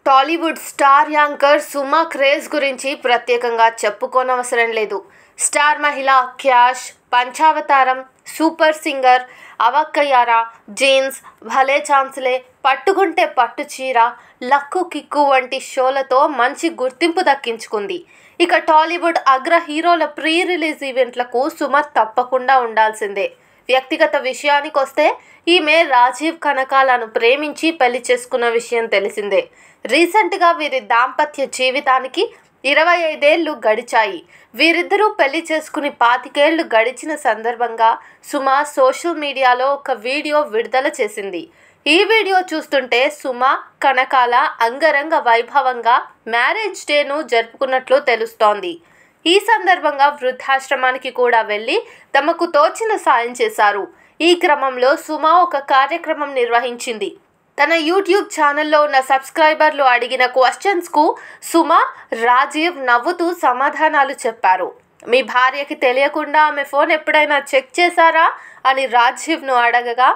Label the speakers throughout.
Speaker 1: Tollywood star anchor Suma craze గురించి ప్రత్యేకంగా చెప్పుకోనవసరం లేదు. స్టార్ మహిళ క్యాష్, పంచావతారం, సూపర్ సింగర్, అవక్కయ్యారా, జీన్స్, భలే ఛాన్సులే, పట్టుకుంటే పట్టు చీర, లక్కు కిక్కు వంటి షోలతో మంచి గుర్తింపు దక్కించుకుంది. ఇక టాలీవుడ్ అగ్ర హీరోల ప్రీ రిలీజ్ ఈవెంట్లకు సుమ తప్పకుండా ఉండాల్సిందే. వ్యక్తిగత విషయానికి వస్తే ఈమె రాజీవ్ కనకాలను ప్రేమించి పెళ్లి చేసుకున్న విషయం తెలిసిందే. రీసెంట్గా వీరి దాంపత్య జీవితానికి 25 ఏళ్లు గడిచాయి. వీరిద్దరూ పెళ్లి చేసుకుని 25 ఏళ్లు గడిచిన సందర్భంగా సుమ సోషల్ మీడియాలో ఒక వీడియో విడుదల చేసింది. ఈ వీడియో చూస్తుంటే సుమ, కనకాల అంగరంగ వైభవంగా మ్యారేజ్ డేను జరుపుకున్నట్లు తెలుస్తోంది. ఈ సందర్భంగా వృద్ధాశ్రమానికి కూడా వెళ్ళి తమకు తోచిన సాయం చేశారు. ఈ క్రమంలో సుమ ఒక కార్యక్రమం నిర్వహించింది. తన యూట్యూబ్ ఛానల్లో ఉన్న సబ్స్క్రైబర్లు అడిగిన క్వశ్చన్స్కు సుమ, రాజీవ్ నవ్వుతూ సమాధానాలు చెప్పారు. మీ భార్యకి తెలియకుండా ఆమె ఫోన్ ఎప్పుడైనా చెక్ చేశారా అని రాజీవ్ను అడగగా,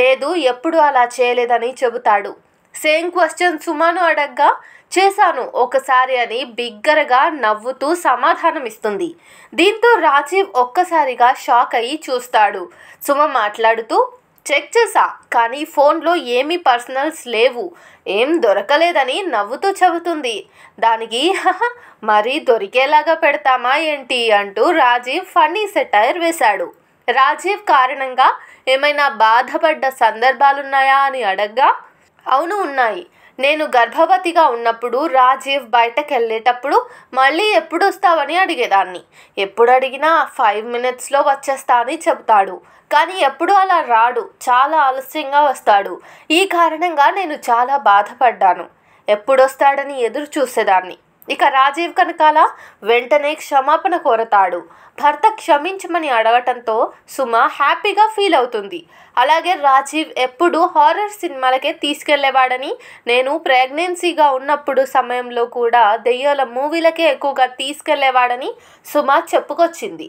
Speaker 1: లేదు, ఎప్పుడు అలా చేయలేదని చెబుతాడు. సేమ్ క్వశ్చన్ సుమను అడగగా, చేశాను ఒకసారి అని బిగ్గరగా నవ్వుతూ సమాధానం ఇస్తుంది. దీంతో రాజీవ్ ఒక్కసారిగా షాక్ అయ్యి చూస్తాడు. సుమ మాట్లాడుతూ, చెక్ చేశా, కానీ ఫోన్లో ఏమీ పర్సనల్స్ లేవు, ఏం దొరకలేదని నవ్వుతూ చెబుతుంది. దానికి మరీ దొరికేలాగా పెడతామా ఏంటి అంటూ రాజీవ్ ఫన్నీ సెటైర్ వేశాడు. రాజీవ్ కారణంగా ఏమైనా బాధపడ్డ సందర్భాలున్నాయా అని అడగ్గా, అవును ఉన్నాయి. నేను గర్భవతిగా ఉన్నప్పుడు రాజీవ్ బయటకు వెళ్ళేటప్పుడు మళ్ళీ ఎప్పుడు వస్తావని అడిగేదాన్ని. ఎప్పుడు అడిగినా 5 మినిట్స్లో వచ్చేస్తా అని చెబుతాడు. కానీ ఎప్పుడు అలా రాడు, చాలా ఆలస్యంగా వస్తాడు. ఈ కారణంగా నేను చాలా బాధపడ్డాను. ఎప్పుడొస్తాడని ఎదురు చూసేదాన్ని. ఇక రాజీవ్ కనకాల వెంటనే క్షమాపణ కోరతాడు. భర్త క్షమించమని అడగటంతో సుమ హ్యాపీగా ఫీల్ అవుతుంది. అలాగే రాజీవ్ ఎప్పుడు హారర్ సినిమాలకే తీసుకెళ్లేవాడని, నేను ప్రెగ్నెన్సీగా ఉన్నప్పుడు సమయంలో కూడా దెయ్యాల మూవీలకే ఎక్కువగా తీసుకెళ్లేవాడని సుమ చెప్పుకొచ్చింది.